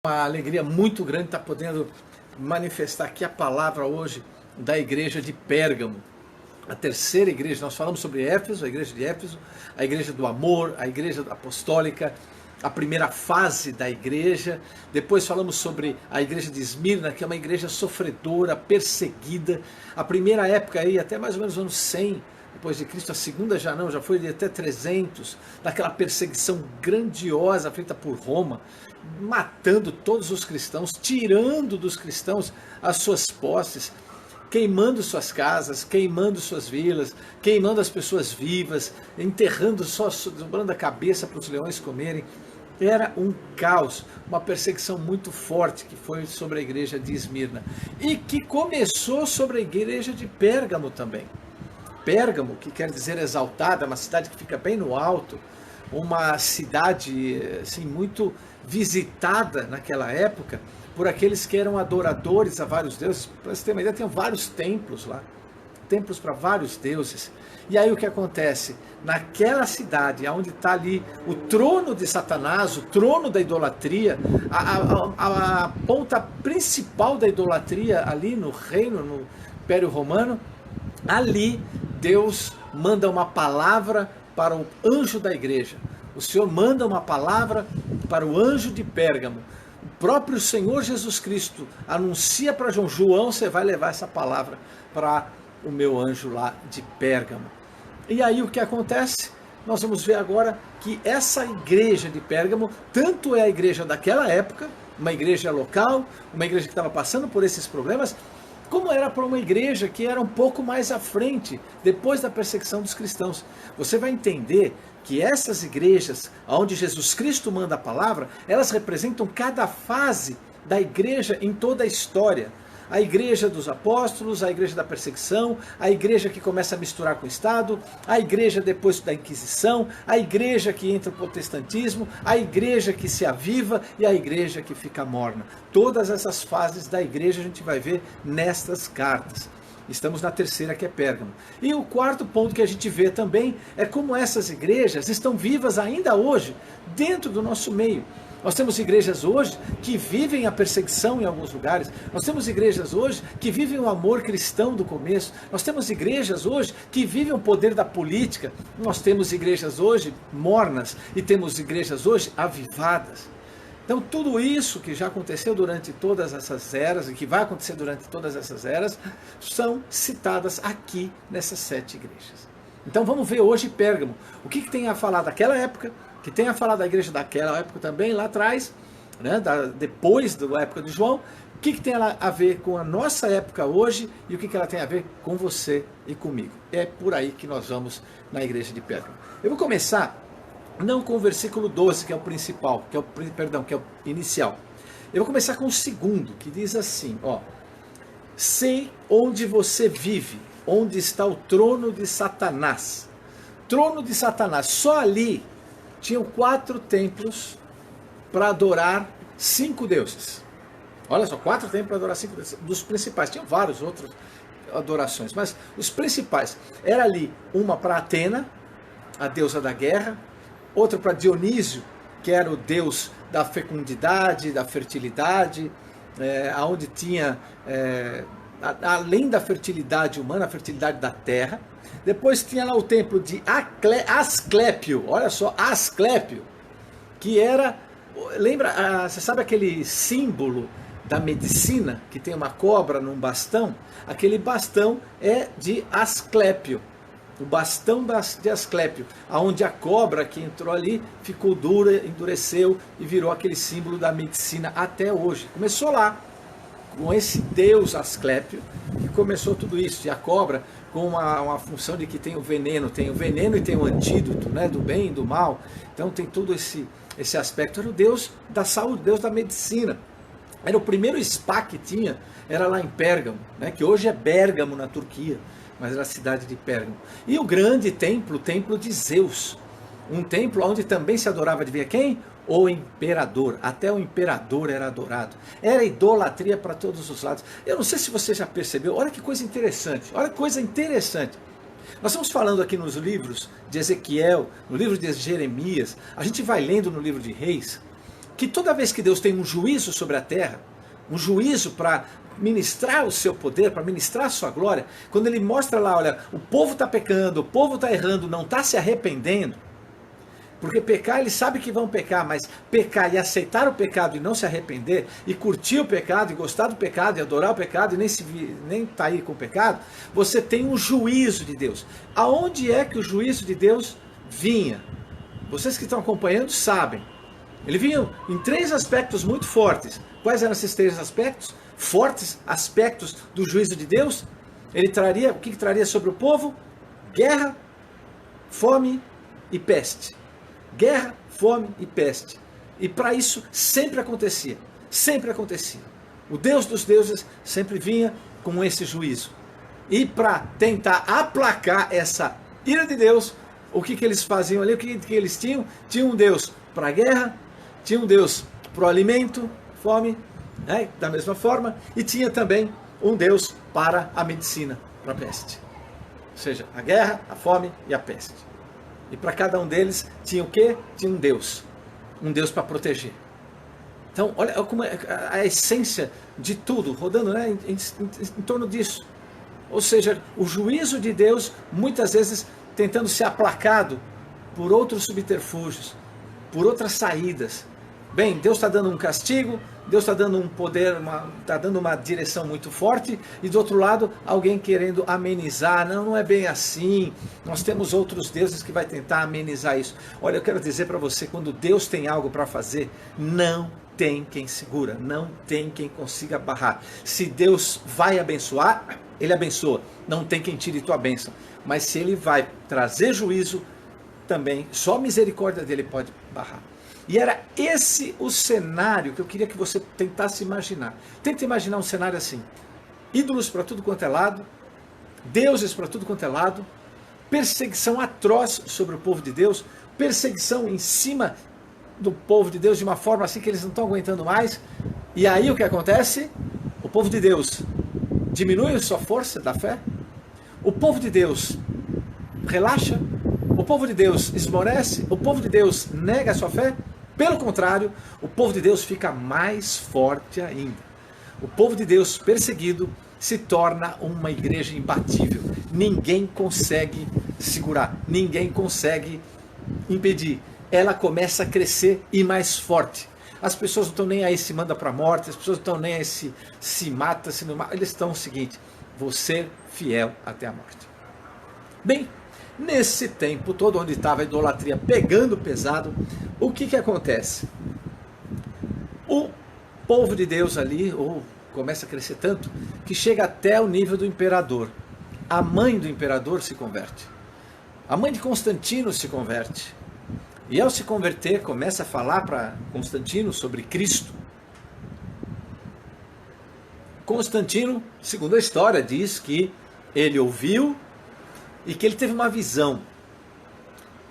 Uma alegria muito grande estar podendo manifestar aqui a palavra hoje da igreja de Pérgamo, a terceira igreja. Nós falamos sobre Éfeso, a igreja de Éfeso, a igreja do amor, a igreja apostólica, a primeira fase da igreja. Depois falamos sobre a igreja de Esmirna, que é uma igreja sofredora, perseguida. A primeira época aí, até mais ou menos anos 100 depois de Cristo, a segunda já não, já foi até 300, daquela perseguição grandiosa feita por Roma, matando todos os cristãos, tirando dos cristãos as suas posses, queimando suas casas, queimando suas vilas, queimando as pessoas vivas, enterrando, só dobrando a cabeça para os leões comerem. Era um caos, uma perseguição muito forte que foi sobre a igreja de Esmirna e que começou sobre a igreja de Pérgamo também. Pérgamo, que quer dizer exaltada, uma cidade que fica bem no alto, uma cidade assim, muito visitada naquela época por aqueles que eram adoradores a vários deuses. Para você ter uma ideia, tem vários templos lá, templos para vários deuses. E aí o que acontece? Naquela cidade, onde está ali o trono de Satanás, o trono da idolatria, a ponta principal da idolatria ali no reino, no Império Romano, ali Deus manda uma palavra para o anjo da igreja. O Senhor manda uma palavra para o anjo de Pérgamo. O próprio Senhor Jesus Cristo anuncia para João: você vai levar essa palavra para o meu anjo lá de Pérgamo. E aí o que acontece? Nós vamos ver agora que essa igreja de Pérgamo, tanto é a igreja daquela época, uma igreja local, uma igreja que estava passando por esses problemas, como era para uma igreja que era um pouco mais à frente, depois da perseguição dos cristãos. Você vai entender que essas igrejas, onde Jesus Cristo manda a palavra, elas representam cada fase da igreja em toda a história. A igreja dos apóstolos, a igreja da perseguição, a igreja que começa a misturar com o Estado, a igreja depois da Inquisição, a igreja que entra no protestantismo, a igreja que se aviva e a igreja que fica morna. Todas essas fases da igreja a gente vai ver nestas cartas. Estamos na terceira, que é Pérgamo. E o quarto ponto que a gente vê também é como essas igrejas estão vivas ainda hoje, dentro do nosso meio. Nós temos igrejas hoje que vivem a perseguição em alguns lugares. Nós temos igrejas hoje que vivem o amor cristão do começo. Nós temos igrejas hoje que vivem o poder da política. Nós temos igrejas hoje mornas e temos igrejas hoje avivadas. Então tudo isso que já aconteceu durante todas essas eras e que vai acontecer durante todas essas eras são citadas aqui nessas 7 igrejas. Então vamos ver hoje Pérgamo. O que tem a falar daquela época, que tem a falar da igreja daquela época também, lá atrás, né, depois da época de João, o que tem ela a ver com a nossa época hoje e o que ela tem a ver com você e comigo. É por aí que nós vamos na igreja de Pérgamo. Eu vou começar não com o versículo 12, que é o principal, que é o inicial. Eu vou começar com o segundo, que diz assim, ó: sei onde você vive, onde está o trono de Satanás. Trono de Satanás, só ali tinham 4 templos para adorar 5 deuses. Olha só, 4 templos para adorar 5 deuses. Dos principais, tinham várias outras adorações, mas os principais. Era ali uma para Atena, a deusa da guerra, outra para Dionísio, que era o deus da fecundidade, da fertilidade, onde tinha, além da fertilidade humana, a fertilidade da terra. Depois tinha lá o templo de Asclépio, olha só, Asclépio, que era, lembra, você sabe aquele símbolo da medicina, que tem uma cobra num bastão? Aquele bastão é de Asclépio, o bastão de Asclépio, onde a cobra que entrou ali ficou dura, endureceu e virou aquele símbolo da medicina até hoje. Começou lá, com esse deus Asclépio, que começou tudo isso. E a cobra com uma função de que tem o veneno e tem o antídoto, né, do bem e do mal. Então tem todo esse aspecto. Era o deus da saúde, o deus da medicina. Era o primeiro spa que tinha, era lá em Pérgamo, né, que hoje é Bérgamo, na Turquia, mas era a cidade de Pérgamo. E o grande templo, o templo de Zeus. Um templo onde também se adorava, adivinha quem? O imperador. Até o imperador era adorado. Era idolatria para todos os lados. Eu não sei se você já percebeu, olha que coisa interessante. Olha que coisa interessante. Nós estamos falando aqui nos livros de Ezequiel, no livro de Jeremias, a gente vai lendo no livro de Reis, que toda vez que Deus tem um juízo sobre a terra, um juízo para ministrar o seu poder, para ministrar a sua glória, quando ele mostra lá, olha, o povo está pecando, o povo está errando, não está se arrependendo, porque pecar, eles sabem que vão pecar, mas pecar e aceitar o pecado e não se arrepender, e curtir o pecado, e gostar do pecado, e adorar o pecado, e nem tá aí com o pecado, você tem um juízo de Deus. Aonde é que o juízo de Deus vinha? Vocês que estão acompanhando sabem. Ele vinha em 3 aspectos muito fortes. Quais eram esses 3 aspectos? Fortes aspectos do juízo de Deus? Ele traria, o que traria sobre o povo? Guerra, fome e peste. Guerra, fome e peste. E para isso sempre acontecia. Sempre acontecia. O Deus dos deuses sempre vinha com esse juízo. E para tentar aplacar essa ira de Deus, o que eles faziam ali? O que eles tinham? Tinham um Deus para a guerra, tinha um Deus para o alimento, fome, né? Da mesma forma, e tinha também um Deus para a medicina, para a peste. Ou seja, a guerra, a fome e a peste. E para cada um deles tinha o quê? Tinha um Deus para proteger. Então, olha como é a essência de tudo, rodando, né, em torno disso. Ou seja, o juízo de Deus, muitas vezes, tentando ser aplacado por outros subterfúgios, por outras saídas. Bem, Deus está dando um castigo, Deus está dando um poder, está dando uma direção muito forte, e do outro lado, alguém querendo amenizar. Não, não é bem assim. Nós temos outros deuses que vai tentar amenizar isso. Olha, eu quero dizer para você, quando Deus tem algo para fazer, não tem quem segura, não tem quem consiga barrar. Se Deus vai abençoar, Ele abençoa. Não tem quem tire tua bênção. Mas se Ele vai trazer juízo, também só a misericórdia dele pode barrar. E era esse o cenário que eu queria que você tentasse imaginar. Tenta imaginar um cenário assim: ídolos para tudo quanto é lado, deuses para tudo quanto é lado, perseguição atroz sobre o povo de Deus, perseguição em cima do povo de Deus de uma forma assim que eles não estão aguentando mais. E aí o que acontece? O povo de Deus diminui a sua força da fé, o povo de Deus relaxa, o povo de Deus esmorece, o povo de Deus nega a sua fé. Pelo contrário, o povo de Deus fica mais forte ainda. O povo de Deus perseguido se torna uma igreja imbatível. Ninguém consegue segurar, ninguém consegue impedir. Ela começa a crescer e mais forte. As pessoas não estão nem aí se manda para a morte, as pessoas não estão nem aí se mata, se não mata. Eles estão o seguinte: vou ser fiel até a morte. Bem, nesse tempo todo onde estava a idolatria pegando pesado, o que acontece? O povo de Deus ali começa a crescer tanto que chega até o nível do imperador. A mãe do imperador se converte. A mãe de Constantino se converte. E ao se converter, começa a falar para Constantino sobre Cristo. Constantino, segundo a história, diz que ele ouviu e que ele teve uma visão.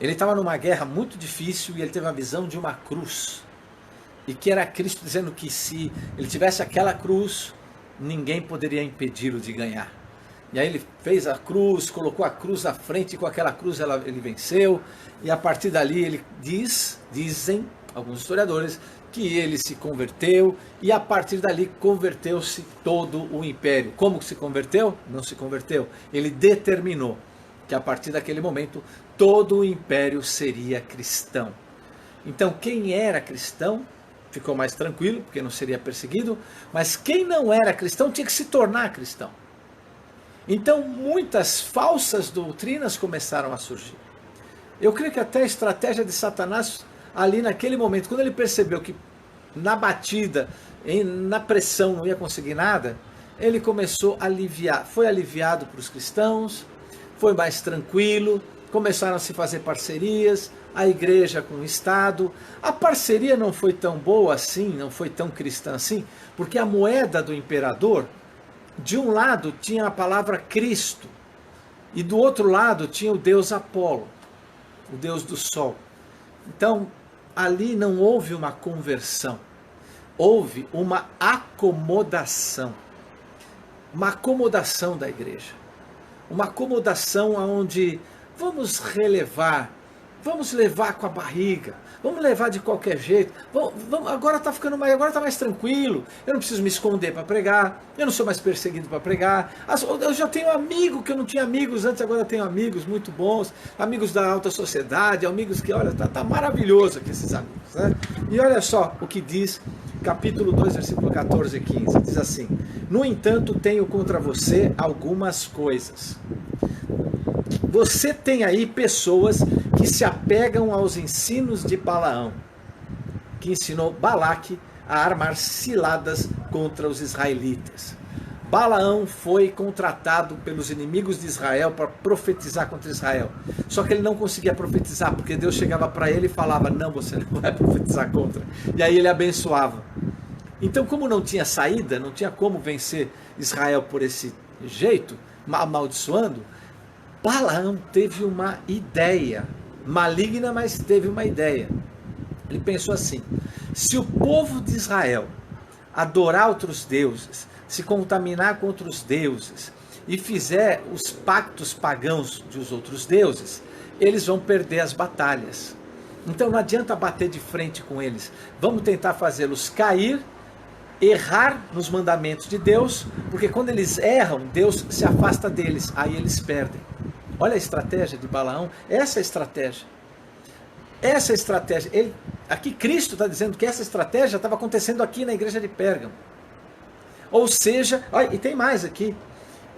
Ele estava numa guerra muito difícil e ele teve uma visão de uma cruz. E que era Cristo dizendo que se ele tivesse aquela cruz, ninguém poderia impedi-lo de ganhar. E aí ele fez a cruz, colocou a cruz à frente, e com aquela cruz ele venceu. E a partir dali ele dizem alguns historiadores, que ele se converteu, e a partir dali converteu-se todo o império. Como que se converteu? Não se converteu. Ele determinou que a partir daquele momento todo o império seria cristão. Então quem era cristão ficou mais tranquilo, porque não seria perseguido, mas quem não era cristão tinha que se tornar cristão. Então muitas falsas doutrinas começaram a surgir. Eu creio que até a estratégia de Satanás, ali naquele momento, quando ele percebeu que na batida, na pressão não ia conseguir nada, ele começou a aliviar. Foi aliviado para os cristãos, foi mais tranquilo, começaram a se fazer parcerias, a igreja com o Estado. A parceria não foi tão boa assim, não foi tão cristã assim, porque a moeda do imperador, de um lado tinha a palavra Cristo, e do outro lado tinha o deus Apolo, o deus do sol. Então, ali não houve uma conversão, houve uma acomodação da igreja. Uma acomodação onde vamos relevar Vamos levar com a barriga, vamos levar de qualquer jeito. Agora está ficando mais, agora tá mais tranquilo. Eu não preciso me esconder para pregar, eu não sou mais perseguido para pregar. Eu já tenho amigo que eu não tinha amigos antes, agora eu tenho amigos muito bons, amigos da alta sociedade, amigos que, olha, tá maravilhoso aqui esses amigos, né? E olha só o que diz capítulo 2, versículo 14 e 15, diz assim: no entanto, tenho contra você algumas coisas. Você tem aí pessoas que se apegam aos ensinos de Balaão, que ensinou Balaque a armar ciladas contra os israelitas. Balaão foi contratado pelos inimigos de Israel para profetizar contra Israel. Só que ele não conseguia profetizar, porque Deus chegava para ele e falava: não, você não vai profetizar contra. E aí ele abençoava. Então, como não tinha saída, não tinha como vencer Israel por esse jeito, amaldiçoando, Balaão teve uma ideia, maligna, mas teve uma ideia. Ele pensou assim: se o povo de Israel adorar outros deuses, se contaminar com outros deuses e fizer os pactos pagãos dos outros deuses, eles vão perder as batalhas. Então não adianta bater de frente com eles. Vamos tentar fazê-los cair, errar nos mandamentos de Deus, porque quando eles erram, Deus se afasta deles, aí eles perdem. Olha a estratégia de Balaão, essa é a estratégia. Essa é a estratégia. Aqui Cristo está dizendo que essa estratégia estava acontecendo aqui na igreja de Pérgamo. Ou seja, e tem mais aqui,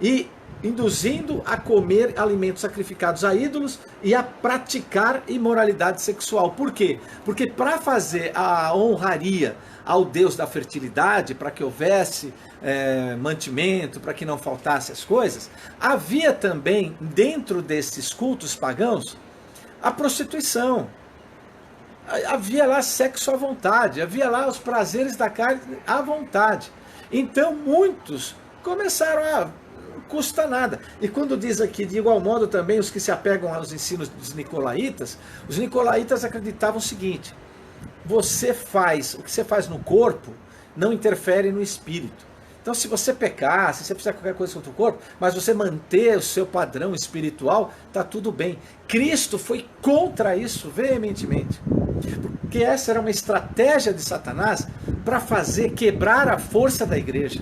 e induzindo a comer alimentos sacrificados a ídolos e a praticar imoralidade sexual. Por quê? Porque para fazer a honraria ao Deus da fertilidade, para que houvesse mantimento, para que não faltasse as coisas, havia também dentro desses cultos pagãos a prostituição. Havia lá sexo à vontade, havia lá os prazeres da carne à vontade. Então muitos começaram a não custa nada. E quando diz aqui, de igual modo também os que se apegam aos ensinos dos nicolaítas, os nicolaítas acreditavam o seguinte: você faz, o que você faz no corpo não interfere no espírito. Então se você pecar, se você fizer qualquer coisa contra o corpo, mas você manter o seu padrão espiritual, está tudo bem. Cristo foi contra isso veementemente. Porque essa era uma estratégia de Satanás para fazer quebrar a força da igreja.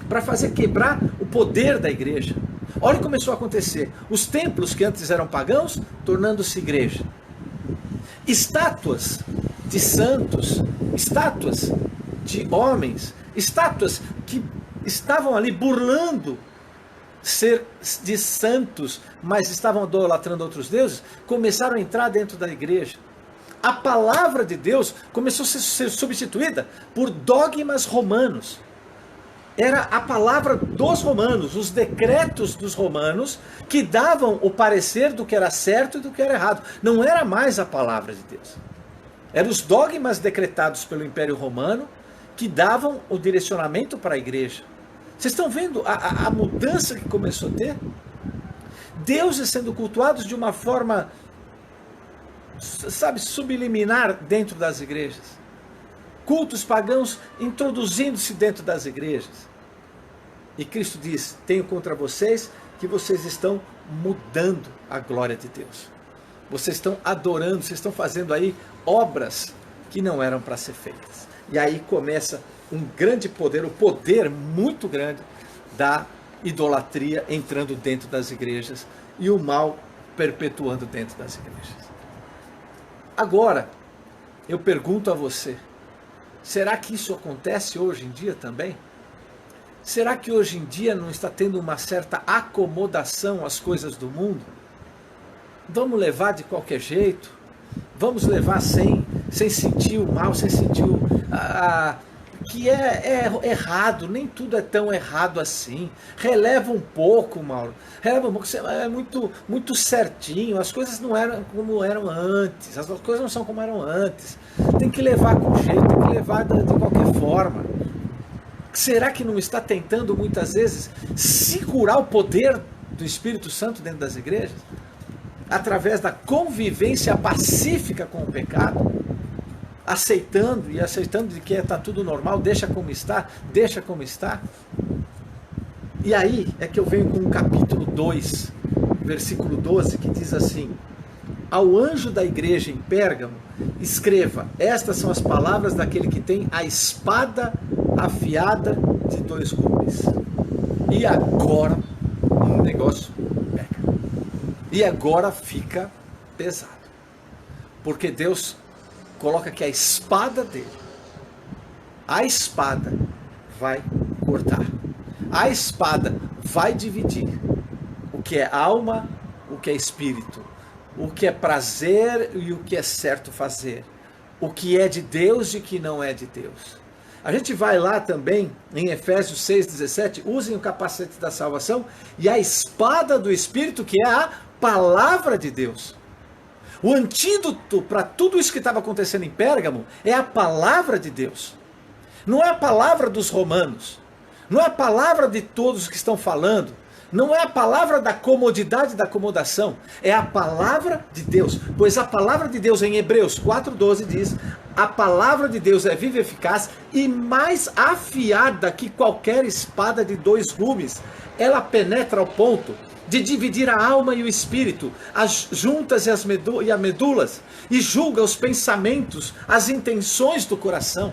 Para fazer quebrar o poder da igreja. Olha o que começou a acontecer. Os templos que antes eram pagãos, tornando-se igreja. Estátuas de santos, estátuas de homens, estátuas que estavam ali burlando ser de santos, mas estavam idolatrando outros deuses, começaram a entrar dentro da igreja. A palavra de Deus começou a ser substituída por dogmas romanos. Era a palavra dos romanos, os decretos dos romanos, que davam o parecer do que era certo e do que era errado. Não era mais a palavra de Deus. Eram os dogmas decretados pelo Império Romano que davam o direcionamento para a igreja. Vocês estão vendo a mudança que começou a ter? Deuses sendo cultuados de uma forma, sabe, subliminar dentro das igrejas. Cultos pagãos introduzindo-se dentro das igrejas. E Cristo diz: tenho contra vocês que vocês estão mudando a glória de Deus. Vocês estão adorando, vocês estão fazendo aí obras que não eram para ser feitas. E aí começa um grande poder, o poder muito grande da idolatria entrando dentro das igrejas e o mal perpetuando dentro das igrejas. Agora, eu pergunto a você, será que isso acontece hoje em dia também? Será que hoje em dia não está tendo uma certa acomodação às coisas do mundo? Vamos levar de qualquer jeito? Vamos levar sem sentir o mal, sem sentir que é errado, nem tudo é tão errado assim. Releva um pouco, Mauro. Releva um pouco, é muito certinho. As coisas não eram como eram antes. As coisas não são como eram antes. Tem que levar com jeito, tem que levar de qualquer forma. Será que não está tentando muitas vezes segurar o poder do Espírito Santo dentro das igrejas? Através da convivência pacífica com o pecado? Aceitando de que está tudo normal, deixa como está. E aí é que eu venho com o capítulo 2, versículo 12, que diz assim: ao anjo da igreja em Pérgamo, escreva: estas são as palavras daquele que tem a espada afiada de 2 gumes. E agora o negócio pega. E agora fica pesado. Porque Deus coloca que a espada dele, a espada vai cortar. A espada vai dividir o que é alma, o que é espírito, o que é prazer e o que é certo fazer, o que é de Deus e o que não é de Deus. A gente vai lá também em Efésios 6,17, usem o capacete da salvação e a espada do Espírito, que é a palavra de Deus. O antídoto para tudo isso que estava acontecendo em Pérgamo é a palavra de Deus. Não é a palavra dos romanos, não é a palavra de todos que estão falando, não é a palavra da comodidade e da acomodação, é a palavra de Deus. Pois a palavra de Deus em Hebreus 4,12 diz: a palavra de Deus é viva e eficaz e mais afiada que qualquer espada de 2 gumes. Ela penetra ao ponto de dividir a alma e o espírito, as juntas e as medulas, e julga os pensamentos, as intenções do coração.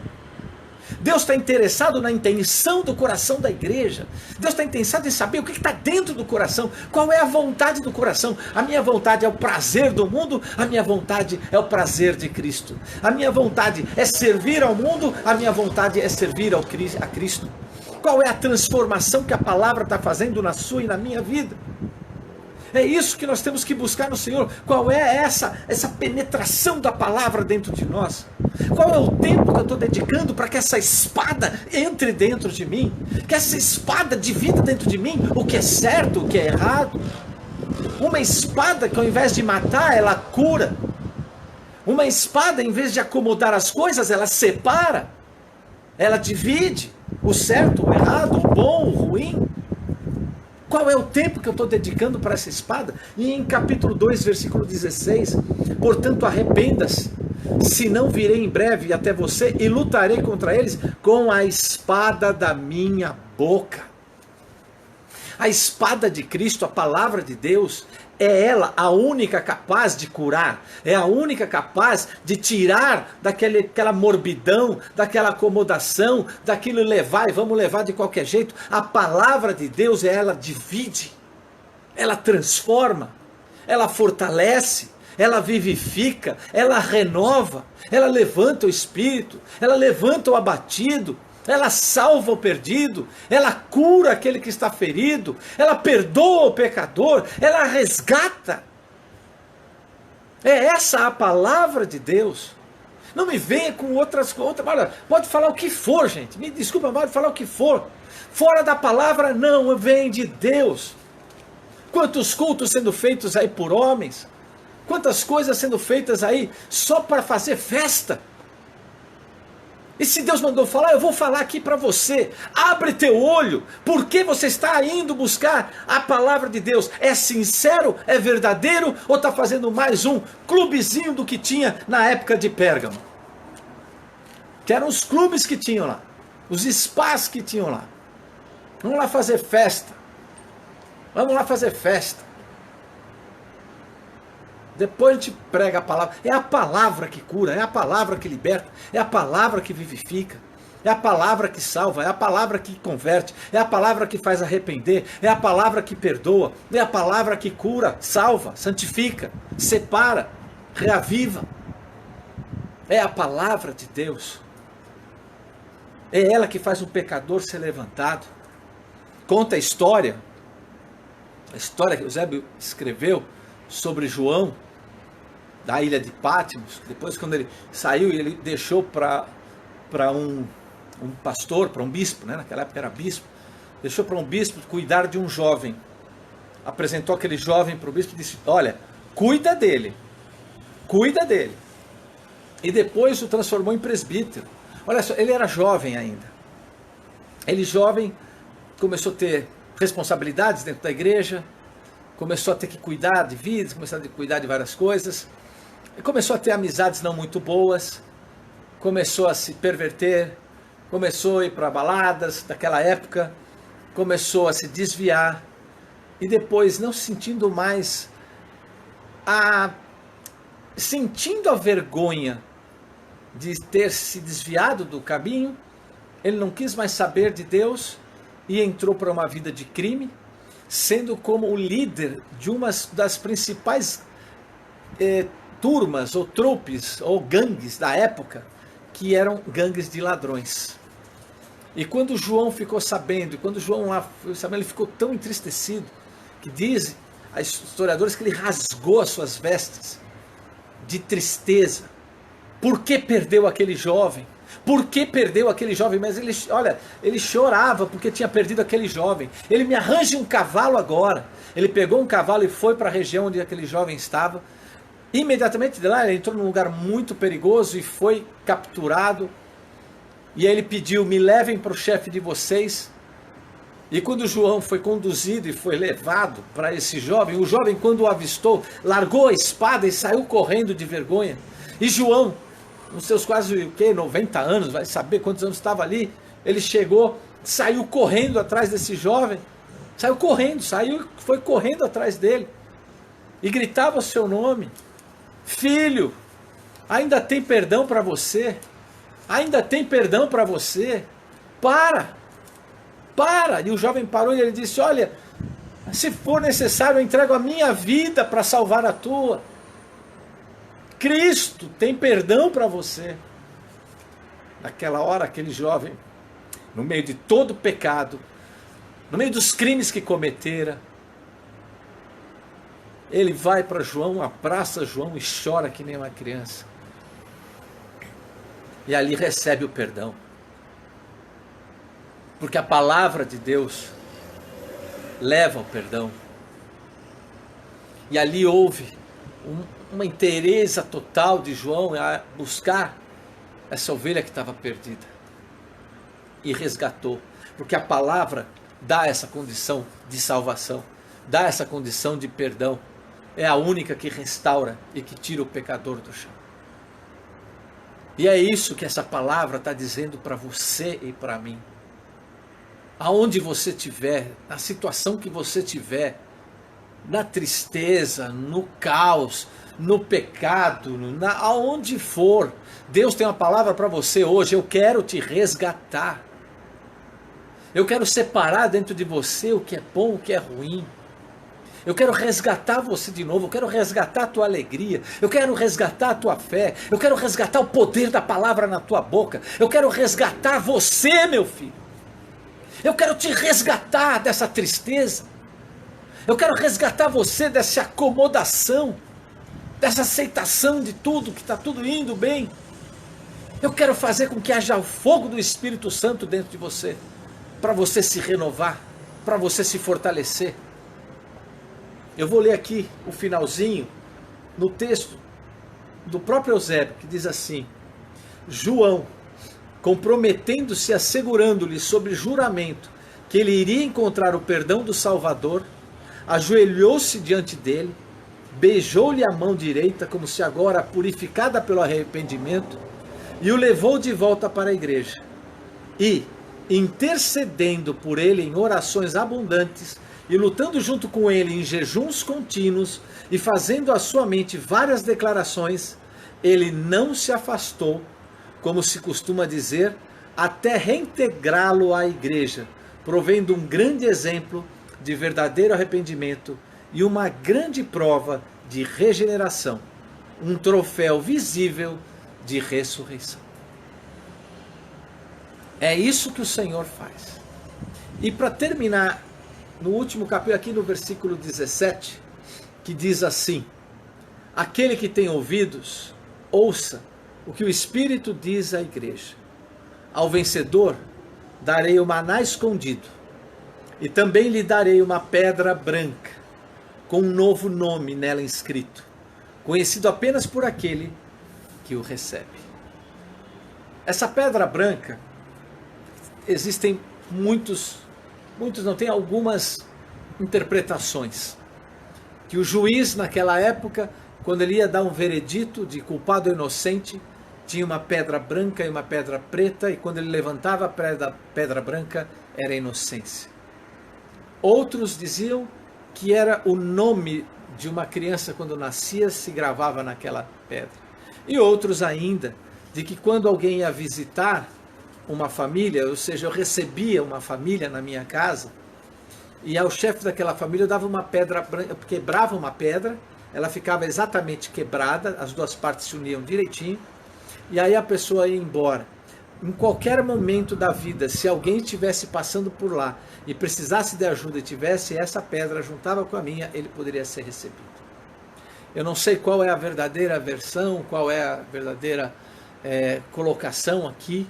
Deus está interessado na intenção do coração da igreja. Deus está interessado em saber o que está dentro do coração. Qual é a vontade do coração? A minha vontade é o prazer do mundo. A minha vontade é o prazer de Cristo. A minha vontade é servir ao mundo. A minha vontade é servir a Cristo. Qual é a transformação que a palavra está fazendo na sua e na minha vida? É isso que nós temos que buscar no Senhor. Qual é essa penetração da palavra dentro de nós? Qual é o tempo que eu estou dedicando para que essa espada entre dentro de mim? Que essa espada divida dentro de mim o que é certo, o que é errado? Uma espada que ao invés de matar, ela cura. Uma espada, em vez de acomodar as coisas, ela separa. Ela divide o certo, o errado, o bom, o ruim. Qual é o tempo que eu estou dedicando para essa espada? E em capítulo 2, versículo 16, portanto arrependa-se, senão virei em breve até você e lutarei contra eles com a espada da minha boca. A espada de Cristo, a palavra de Deus, é ela a única capaz de curar, é a única capaz de tirar daquela morbidão, daquela acomodação, daquilo levar e vamos levar de qualquer jeito. A palavra de Deus, ela divide, ela transforma, ela fortalece, ela vivifica, ela renova, ela levanta o espírito, ela levanta o abatido, ela salva o perdido, ela cura aquele que está ferido, ela perdoa o pecador, ela resgata. É essa a palavra de Deus. Não me venha com outras coisas. Pode falar o que for, gente. Me desculpa, pode falar o que for. Fora da palavra não vem de Deus. Quantos cultos sendo feitos aí por homens. Quantas coisas sendo feitas aí só para fazer festa. E se Deus mandou falar, eu vou falar aqui para você. Abre teu olho. Por que você está indo buscar a palavra de Deus? É sincero? É verdadeiro? Ou está fazendo mais um clubezinho do que tinha na época de Pérgamo? Que eram os clubes que tinham lá. Os spas que tinham lá. Vamos lá fazer festa. Vamos lá fazer festa. Depois a gente prega a palavra. É a palavra que cura, é a palavra que liberta, é a palavra que vivifica, é a palavra que salva, é a palavra que converte, é a palavra que faz arrepender, é a palavra que perdoa, é a palavra que cura, salva, santifica, separa, reaviva. É a palavra de Deus. É ela que faz um pecador ser levantado. Conta a história que Eusébio escreveu sobre João, da ilha de Patmos. Depois, quando ele saiu, ele deixou para um pastor, para um bispo, né? Naquela época era bispo, deixou para um bispo cuidar de um jovem. Apresentou aquele jovem para o bispo e disse: olha, cuida dele. E depois o transformou em presbítero. Olha só, ele era jovem ainda. Ele jovem começou a ter responsabilidades dentro da igreja, começou a ter que cuidar de vidas, começou a ter que cuidar de várias coisas, começou a ter amizades não muito boas, começou a se perverter, começou a ir para baladas daquela época, começou a se desviar, e depois, não se sentindo mais sentindo a vergonha de ter se desviado do caminho, ele não quis mais saber de Deus e entrou para uma vida de crime, sendo como o líder de uma das principais turmas ou trupes ou gangues da época, que eram gangues de ladrões. E quando João ficou sabendo, ele ficou tão entristecido, que dizem os historiadores que ele rasgou as suas vestes de tristeza. Por que perdeu aquele jovem? Por que perdeu aquele jovem? Mas ele chorava porque tinha perdido aquele jovem. Ele me arranja um cavalo agora. Ele pegou um cavalo e foi para a região onde aquele jovem estava. Imediatamente de lá ele entrou num lugar muito perigoso e foi capturado. E aí ele pediu, me levem para o chefe de vocês. E quando João foi conduzido e foi levado para esse jovem, o jovem, quando o avistou, largou a espada e saiu correndo de vergonha. E João, nos seus quase 90 anos, vai saber quantos anos estava ali, ele chegou, saiu correndo atrás desse jovem, foi correndo atrás dele, e gritava o seu nome: filho, ainda tem perdão para você, ainda tem perdão para você, para! E o jovem parou e ele disse: olha, se for necessário eu entrego a minha vida para salvar a tua. Cristo tem perdão para você. Naquela hora, aquele jovem, no meio de todo o pecado, no meio dos crimes que cometera, ele vai para João, abraça João e chora que nem uma criança. E ali recebe o perdão. Porque a palavra de Deus leva ao perdão. E ali houve uma inteireza total de João a buscar essa ovelha que estava perdida. E resgatou. Porque a palavra dá essa condição de salvação. Dá essa condição de perdão. É a única que restaura e que tira o pecador do chão. E é isso que essa palavra está dizendo para você e para mim. Aonde você estiver, na situação que você estiver, na tristeza, no caos, no pecado, aonde for, Deus tem uma palavra para você hoje. Eu quero te resgatar. Eu quero separar dentro de você o que é bom, o que é ruim. Eu quero resgatar você de novo, eu quero resgatar a tua alegria, eu quero resgatar a tua fé, eu quero resgatar o poder da palavra na tua boca, eu quero resgatar você, meu filho. Eu quero te resgatar dessa tristeza. Eu quero resgatar você dessa acomodação, dessa aceitação de tudo, que está tudo indo bem. Eu quero fazer com que haja o fogo do Espírito Santo dentro de você, para você se renovar, para você se fortalecer. Eu vou ler aqui o finalzinho, no texto do próprio Eusébio, que diz assim: João, comprometendo-se, assegurando-lhe sobre juramento que ele iria encontrar o perdão do Salvador, ajoelhou-se diante dele, beijou-lhe a mão direita, como se agora purificada pelo arrependimento, e o levou de volta para a igreja. E, intercedendo por ele em orações abundantes, e lutando junto com ele em jejuns contínuos, e fazendo à sua mente várias declarações, ele não se afastou, como se costuma dizer, até reintegrá-lo à igreja, provendo um grande exemplo de verdadeiro arrependimento e uma grande prova de regeneração, um troféu visível de ressurreição. É isso que o Senhor faz. E para terminar, no último capítulo, aqui no versículo 17, que diz assim: aquele que tem ouvidos, ouça o que o Espírito diz à igreja. Ao vencedor darei o maná escondido, e também lhe darei uma pedra branca, com um novo nome nela inscrito, conhecido apenas por aquele que o recebe. Essa pedra branca, existem tem algumas interpretações. Que o juiz naquela época, quando ele ia dar um veredito de culpado ou inocente, tinha uma pedra branca e uma pedra preta, e quando ele levantava a pedra branca, era inocência. Outros diziam que era o nome de uma criança quando nascia, se gravava naquela pedra. E outros ainda, de que quando alguém ia visitar uma família, ou seja, eu recebia uma família na minha casa, e ao chefe daquela família eu dava uma pedra, eu quebrava uma pedra, ela ficava exatamente quebrada, as duas partes se uniam direitinho, e aí a pessoa ia embora. Em qualquer momento da vida, se alguém estivesse passando por lá e precisasse de ajuda e tivesse essa pedra, juntava com a minha, ele poderia ser recebido. Eu não sei qual é a verdadeira versão, qual é a verdadeira colocação aqui,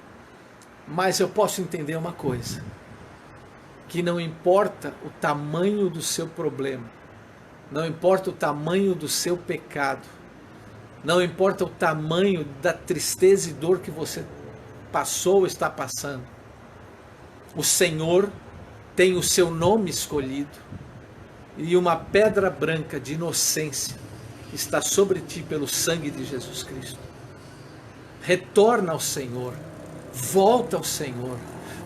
mas eu posso entender uma coisa, que não importa o tamanho do seu problema, não importa o tamanho do seu pecado, não importa o tamanho da tristeza e dor que você passou ou está passando, o Senhor tem o seu nome escolhido e uma pedra branca de inocência está sobre ti pelo sangue de Jesus Cristo. Retorna ao Senhor, volta ao Senhor,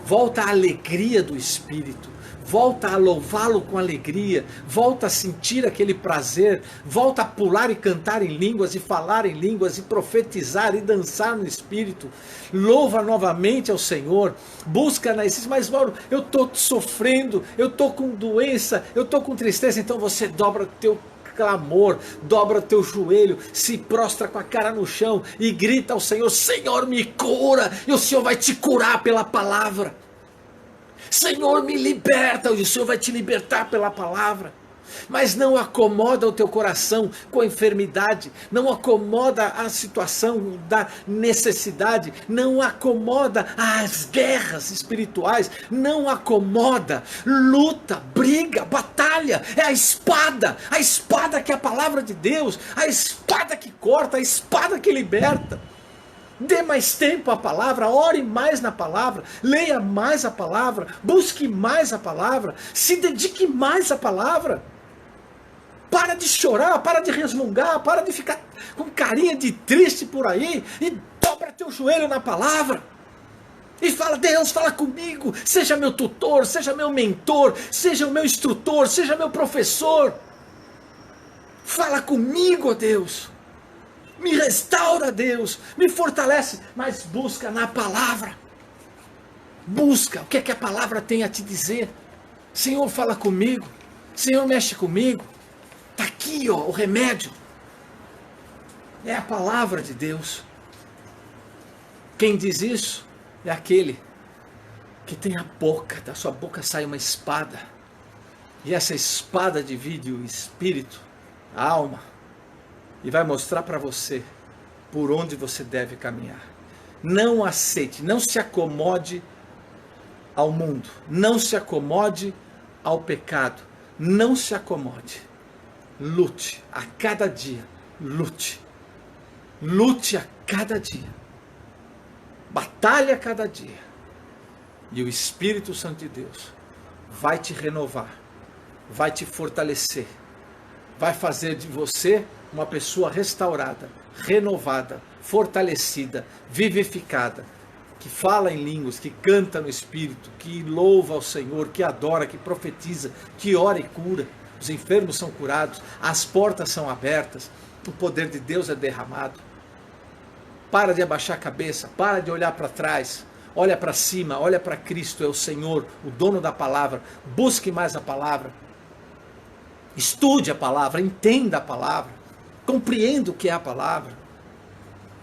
volta à alegria do Espírito, volta a louvá-lo com alegria, volta a sentir aquele prazer, volta a pular e cantar em línguas, e falar em línguas, e profetizar, e dançar no Espírito, louva novamente ao Senhor, busca na essência. Mas Mauro, eu estou sofrendo, eu estou com doença, eu estou com tristeza. Então você dobra o teu clamor, dobra o teu joelho, se prostra com a cara no chão e grita ao Senhor: Senhor, me cura, e o Senhor vai te curar pela palavra. Senhor, me liberta, e o Senhor vai te libertar pela palavra. Mas não acomoda o teu coração com a enfermidade, não acomoda a situação da necessidade, não acomoda as guerras espirituais, não acomoda, luta, briga, batalha, é a espada que é a palavra de Deus, a espada que corta, a espada que liberta. Dê mais tempo à palavra, ore mais na palavra, leia mais a palavra, busque mais a palavra, se dedique mais à palavra. Para de chorar, para de resmungar, para de ficar com carinha de triste por aí e dobra teu joelho na palavra. E fala: Deus, fala comigo, seja meu tutor, seja meu mentor, seja o meu instrutor, seja meu professor. Fala comigo, ó Deus. Me restaura, Deus, me fortalece, mas busca na palavra. Busca o que é que a palavra tem a te dizer. Senhor, fala comigo. Senhor, mexe comigo. Está aqui, ó, o remédio. É a palavra de Deus. Quem diz isso é aquele que tem a boca, da sua boca sai uma espada. E essa espada divide o espírito, a alma, e vai mostrar para você por onde você deve caminhar. Não aceite, não se acomode ao mundo, não se acomode ao pecado, não se acomode. Lute a cada dia, lute a cada dia, batalhe a cada dia, e o Espírito Santo de Deus vai te renovar, vai te fortalecer, vai fazer de você uma pessoa restaurada, renovada, fortalecida, vivificada, que fala em línguas, que canta no Espírito, que louva ao Senhor, que adora, que profetiza, que ora e cura. Os enfermos são curados, as portas são abertas, o poder de Deus é derramado. Para de abaixar a cabeça, para de olhar para trás, olha para cima, olha para Cristo, é o Senhor, o dono da palavra. Busque mais a palavra, estude a palavra, entenda a palavra, compreenda o que é a palavra.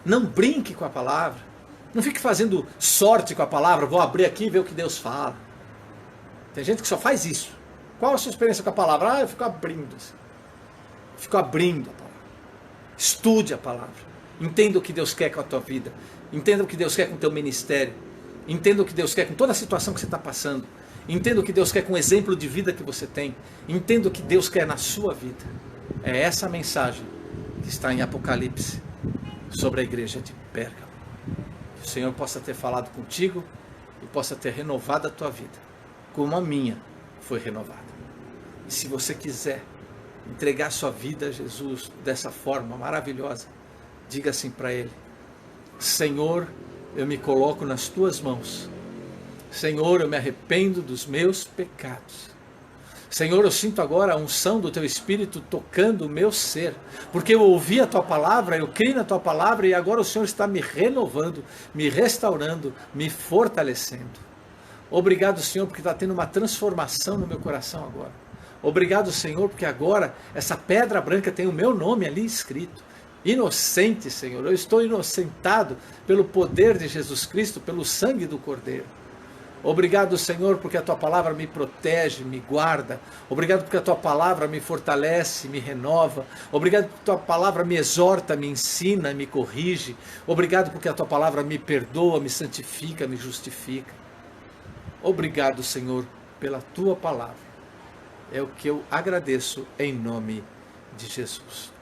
Não brinque com a palavra, não fique fazendo sorte com a palavra, vou abrir aqui e ver o que Deus fala. Tem gente que só faz isso. Qual a sua experiência com a palavra? Eu fico abrindo assim. Fico abrindo a palavra. Estude a palavra. Entenda o que Deus quer com a tua vida. Entenda o que Deus quer com o teu ministério. Entenda o que Deus quer com toda a situação que você está passando. Entenda o que Deus quer com o exemplo de vida que você tem. Entenda o que Deus quer na sua vida. É essa a mensagem que está em Apocalipse sobre a igreja de Pérgamo. Que o Senhor possa ter falado contigo e possa ter renovado a tua vida, como a minha foi renovada. E se você quiser entregar sua vida a Jesus dessa forma maravilhosa, diga assim para Ele: Senhor, eu me coloco nas tuas mãos. Senhor, eu me arrependo dos meus pecados. Senhor, eu sinto agora a unção do Teu Espírito tocando o meu ser, porque eu ouvi a Tua palavra, eu criei na Tua palavra e agora o Senhor está me renovando, me restaurando, me fortalecendo. Obrigado, Senhor, porque está tendo uma transformação no meu coração agora. Obrigado, Senhor, porque agora essa pedra branca tem o meu nome ali escrito. Inocente, Senhor, eu estou inocentado pelo poder de Jesus Cristo, pelo sangue do Cordeiro. Obrigado, Senhor, porque a Tua palavra me protege, me guarda. Obrigado porque a Tua palavra me fortalece, me renova. Obrigado porque a Tua palavra me exorta, me ensina, me corrige. Obrigado porque a Tua palavra me perdoa, me santifica, me justifica. Obrigado, Senhor, pela Tua palavra. É o que eu agradeço em nome de Jesus.